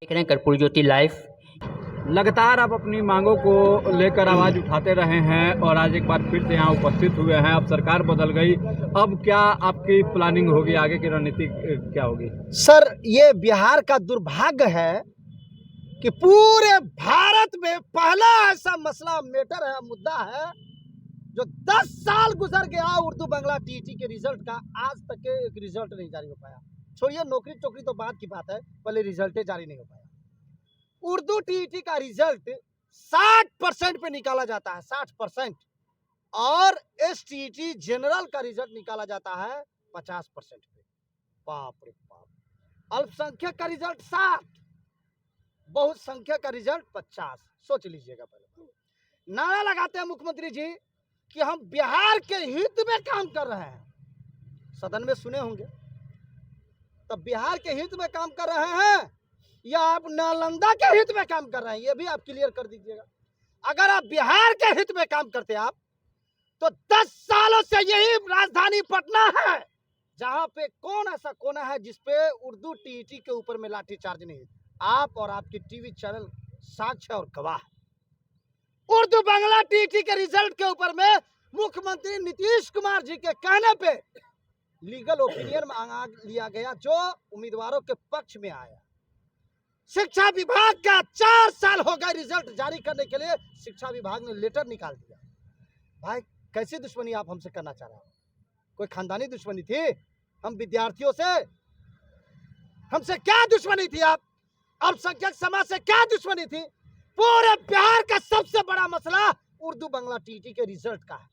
देख रहे हैं कर्पूरी ज्योति लाइव। लगातार आप अपनी मांगों को लेकर आवाज उठाते रहे हैं और आज एक बार फिर से यहाँ उपस्थित हुए हैं। अब सरकार बदल गई, अब क्या आपकी प्लानिंग होगी, आगे की रणनीति क्या होगी? सर, ये बिहार का दुर्भाग्य है कि पूरे भारत में पहला ऐसा मसला मैटर है, मुद्दा है जो 10 साल गुजर गया उर्दू बांग्ला टीईटी के रिजल्ट का, आज तक के एक रिजल्ट नहीं जारी हो पाया। छोड़िए नौकरी चौकरी तो बात की बात है, पहले रिजल्ट जारी नहीं हो पाया। उर्दू टीईटी का रिजल्ट 60% पे निकाला जाता है, 60%, और एसटीईटी जनरल का रिजल्ट निकाला जाता है 50% पे। बाप रे बाप। अल्पसंख्यक का रिजल्ट 60, बहुसंख्यक का रिजल्ट 50। सोच लीजिएगा। पहले नारा लगाते हैं मुख्यमंत्री जी कि हम बिहार के हित में काम कर रहे हैं, सदन में सुने होंगे। तब बिहार के हित में काम कर रहे हैं या आप नालंदा के हित में काम कर रहे हैं, ये भी आप क्लियर कर दीजिएगा। अगर आप बिहार के हित में काम करते आप तो 10 सालों से यही राजधानी पटना है जहां पे कौन ऐसा कोना है जिसपे उर्दू टीईटी के ऊपर में लाठीचार्ज नहीं। आप और आपकी टीवी चैनल साक्ष्य और गवाह। उर्दू बांग्ला टीईटी के रिजल्ट के ऊपर में मुख्यमंत्री नीतीश कुमार जी के कहने पे लीगल ओपिनियन मांगा लिया गया जो उम्मीदवारों के पक्ष में आया। शिक्षा विभाग का 4 साल हो गए रिजल्ट जारी करने के लिए, शिक्षा विभाग ने लेटर निकाल दिया। भाई कैसी दुश्मनी आप हमसे करना चाह रहे हो? कोई खानदानी दुश्मनी थी हम विद्यार्थियों से? हमसे क्या दुश्मनी थी? आप अल्पसंख्यक समाज से क्या दुश्मनी थी? पूरे बिहार का सबसे बड़ा मसला उर्दू बांग्ला टीईटी के रिजल्ट का है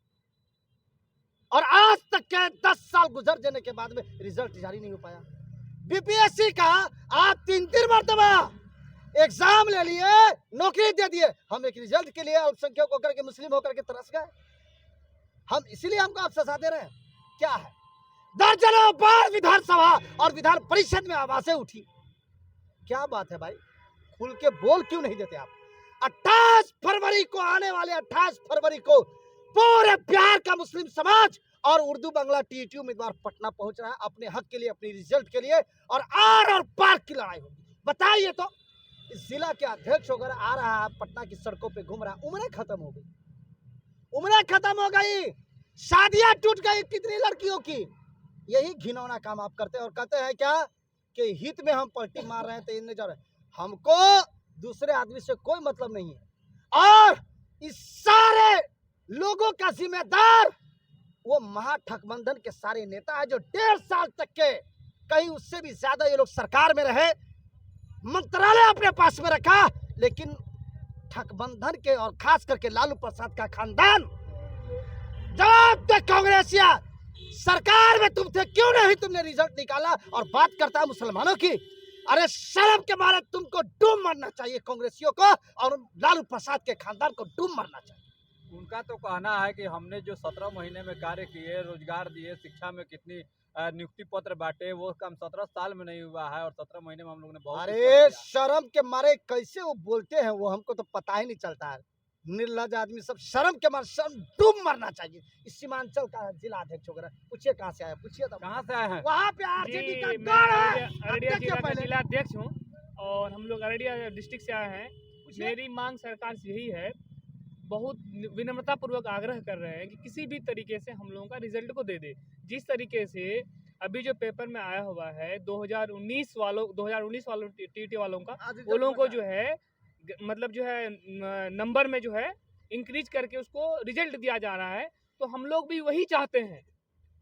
और आज तक के 10 साल गुजर जाने के बाद में रिजल्ट जारी नहीं हो पाया। बीपीएससी का आप 3 मरतबा एग्जाम ले लिए, नौकरी दे दिए। हम एक रिजल्ट के लिए अल्पसंख्यक होकर के, मुस्लिम होकर के तरस गए। हम इसीलिए हमको आप सजा दे रहे हैं। क्या है? दर्जनों बार विधानसभा और विधान परिषद में आवाजें उठी। क्या बात है भाई, खुल के बोल क्यों नहीं देते आप? 28 फरवरी को, आने वाले 28 फरवरी को पूरे बिहार का मुस्लिम समाज और उर्दू बांग्ला टीईटी उम्मीदवार पटना पहुंच रहा है अपने हक के लिए, अपनी रिजल्ट के लिए, और आर और पार की लड़ाई होगी। बताइए तो, इस जिला के अध्यक्ष होकर आ रहा है, पटना की सड़कों पे घूम रहा है। उम्रें खत्म हो गई, उम्रें खत्म हो गई, शादियां टूट गई कितनी लड़कियों की। यही घिनौना काम आप करते हैं और कहते हैं क्या कि हित में हम पलटी मार रहे हैं, तो इन्हें जा रहे हैं। हमको दूसरे आदमी से कोई मतलब नहीं है और इस सारे लोगों का जिम्मेदार वो महागठबंधन के सारे नेता है जो 1.5 साल तक के, कहीं उससे भी ज्यादा ये लोग सरकार में रहे, मंत्रालय अपने पास में रखा, लेकिन गठबंधन के और खास करके लालू प्रसाद का खानदान जवाब दे। कांग्रेसिया सरकार में तुम थे, क्यों नहीं तुमने रिजल्ट निकाला? और बात करता है मुसलमानों की। अरे शर्म के मारे तुमको डूब मरना चाहिए, कांग्रेसियों को और लालू प्रसाद के खानदान को डूब मरना चाहिए। उनका तो कहना है कि हमने जो 17 महीने में कार्य किए, रोजगार दिए, शिक्षा में कितनी नियुक्ति पत्र बांटे, वो काम 17 साल में नहीं हुआ है और 17 महीने में हम लोग ने बहुत। अरे शर्म के मारे कैसे वो बोलते हैं, वो हमको तो पता ही नहीं चलता है। निर्लज आदमी सब, शर्म के मारे शर्म डूब मरना चाहिए। इस सीमांचल का जिला अध्यक्ष वगैरह, पूछिए कहाँ से आया, पूछिए तो। कहाँ से आए हैं? वहाँ पे आरजेडी का मैं दौड़ है। अररिया जिला का जिला अध्यक्ष हूँ और हम लोग अररिया डिस्ट्रिक्ट से आए हैं। मेरी मांग सरकार से यही है, बहुत विनम्रता पूर्वक आग्रह कर रहे हैं कि किसी भी तरीके से हम लोगों का रिजल्ट को दे दे। जिस तरीके से अभी जो पेपर में आया हुआ है 2019 वालों टीटी वालों का, वो लोगों को जो है मतलब जो है नंबर में जो है इंक्रीज करके उसको रिजल्ट दिया जा रहा है। तो हम लोग भी वही चाहते हैं,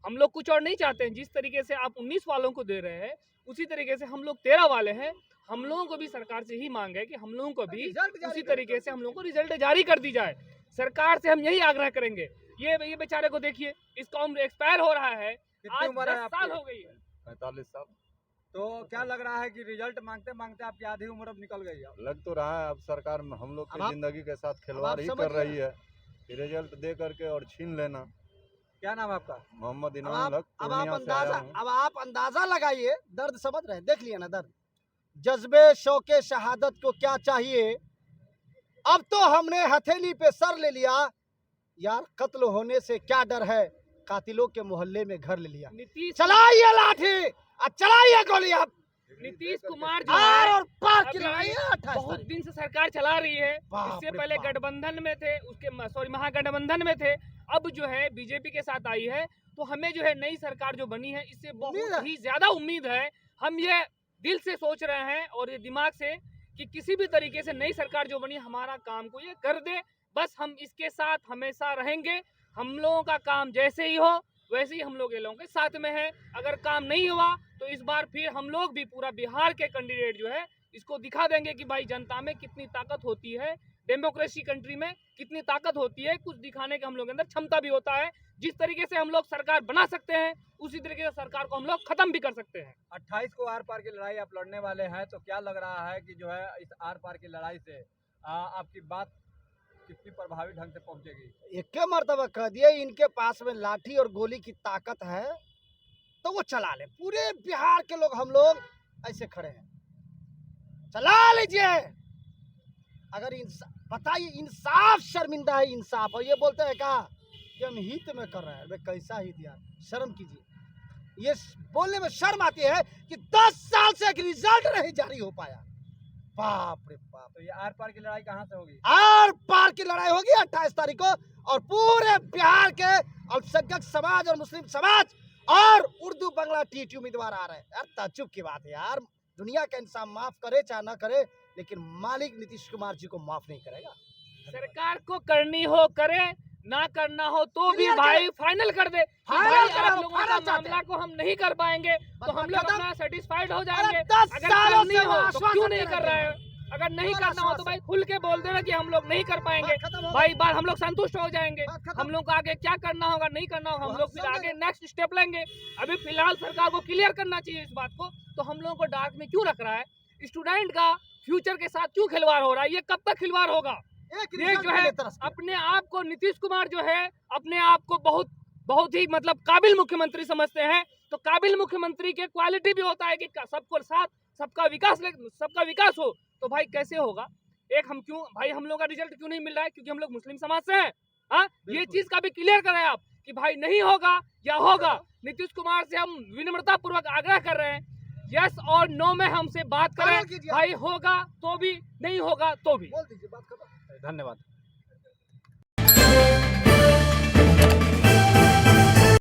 हम लोग कुछ और नहीं चाहते हैं। जिस तरीके से आप 19 वालों को दे रहे हैं उसी तरीके से हम लोग 13 वाले हैं। हम लोगों को भी सरकार से ही मांग है कि हम लोगों को भी उसी तरीके से हम लोगों को रिजल्ट जारी कर दी जाए। सरकार से हम यही आग्रह करेंगे। ये बेचारे को देखिए, इसका उम्र एक्सपायर हो रहा है, आज 10 साल हो गई है। 45 साल। तो क्या लग रहा है कि रिजल्ट मांगते मांगते आपकी आधी उम्र अब निकल गई है? लग तो रहा है अब सरकार हम लोग की जिंदगी के साथ खिलवाड़ ही कर रही है। रिजल्ट दे करके और छीन लेना। क्या नाम है आपका? मोहम्मद इनाम। अब आप अंदाजा लगाइए, दर्द समझ रहे हैं, देख लिया ना दर्द। जज्बे शौके शहादत को क्या चाहिए? अब तो हमने हथेली पे सर ले लिया यार, कत्ल होने से क्या डर है, कातिलों के मोहल्ले में घर ले लिया। चलाइए लाठी, चलाइए गोली। आप नीतीश कुमार जो आर है और पार की अभी लड़ाई है 28 बहुत तारीख। दिन से सरकार चला रही है। बाप इससे रे पहले बाप। गठबंधन में थे, उसके सॉरी महागठबंधन में थे, अब जो है बीजेपी के साथ आई है। तो हमें जो है नई सरकार जो बनी है इससे उम्मीद है। बहुत ही ज्यादा उम्मीद है। हम ये दिल से सोच रहे हैं और ये दिमाग से कि किसी भी तरीके से नई सरकार जो बनी हमारा काम को ये कर दे। बस हम इसके साथ हमेशा रहेंगे। हम लोगों का काम जैसे ही हो वैसे ही हम लोग ये लोगों के साथ में है। अगर काम नहीं हुआ तो इस बार फिर हम लोग भी पूरा बिहार के कैंडिडेट जो है इसको दिखा देंगे कि भाई जनता में कितनी ताकत होती है, डेमोक्रेसी कंट्री में कितनी ताकत होती है। कुछ दिखाने का हम लोग के अंदर क्षमता भी होता है। जिस तरीके से हम लोग सरकार बना सकते हैं उसी तरीके से सरकार को हम लोग खत्म भी कर सकते हैं। 28 को आर पार की लड़ाई आप लड़ने वाले हैं, तो क्या लग रहा है कि जो है इस आर पार की लड़ाई से आपकी बात कितनी प्रभावी ढंग से पहुंचेगी? एक मर्तबा कह दिए इनके पास में लाठी और गोली की ताकत है तो वो चला ले। पूरे बिहार के लोग हम लोग ऐसे खड़े हैं, चला लीजिए। अगर बताइए इंसाफ शर्मिंदा है इंसाफ, और ये बोलते हैं क्या कि हम हित में कर रहे हैं। वे कैसा हित यार, शर्म कीजिए। ये बोलने में शर्म आती है कि 10 साल से एक रिजल्ट नहीं जारी हो पाया। बाप रे बाप। तो ये आर पार की लड़ाई कहाँ से होगी? आर पार की लड़ाई होगी 28 तारीख को, और पूरे बिहार के अल्पसंख्यक समाज और मुस्लिम समाज और उर्दू बांग्ला टीटी उम्मीदवार आ रहे हैं। यार ताज्जुब की बात है यार, दुनिया का इंसान माफ करे चाहे ना करे, लेकिन मालिक नीतीश कुमार जी को माफ नहीं करेगा। सरकार को करनी हो करे, ना करना हो तो भी क्लियर भाई फाइनल कर दे। फाइनल भाई करो, आप लोगों फाइनल का चाहते मामला को हम नहीं कर पाएंगे तो हम लोग खत्म। अपना सेटिस्फाइड हो जाएंगे। 10 अगर सालों करनी से हो तो आश्वासन क्यों दे नहीं रहे कर रहे थे। हैं? अगर नहीं और करना हो तो आश्वासन। भाई खुल के बोल देना कि हम लोग नहीं कर पाएंगे। बात खत्म हो भाई बात हम लोग संतुष्ट हो जाएंगे। बात खत्म। हम लोग को आगे क्या करना होगा नहीं करना होगा हम वो लोग हम फिर आगे समझेंगे। नेक्स्ट स्टेप लेंगे। अभी फिलहाल सरकार को क्लियर करना चाहिए इस बात को। तो हम लोगों को डार्क में क्यों रख रहा है? स्टूडेंट का फ्यूचर के साथ क्यों खिलवाड़ हो रहा है? ये कब तक खिलवाड़ होगा? एक ये रिजल्ट जो के है लिए तरस गया। अपने आप को नीतीश कुमार जो है अपने आप को बहुत ही मतलब काबिल मुख्यमंत्री समझते हैं। तो काबिल मुख्यमंत्री के क्वालिटी भी होता है कि सबको साथ सबका विकास हो। तो भाई कैसे होगा? एक हम क्यों भाई हम लोग का रिजल्ट क्यों नहीं मिल रहा है? क्योंकि हम लोग मुस्लिम समाज से हैं। हाँ, ये बिल्कुल। चीज का भी क्लियर करें आप कि भाई नहीं होगा या होगा। नीतीश कुमार से हम विनम्रता पूर्वक आग्रह कर रहे हैं, यस और नो में हमसे बात फाइनल करें। कीजिए। भाई होगा तो भी, नहीं होगा तो भी। बोल दीजिए, बात खत्म। धन्यवाद।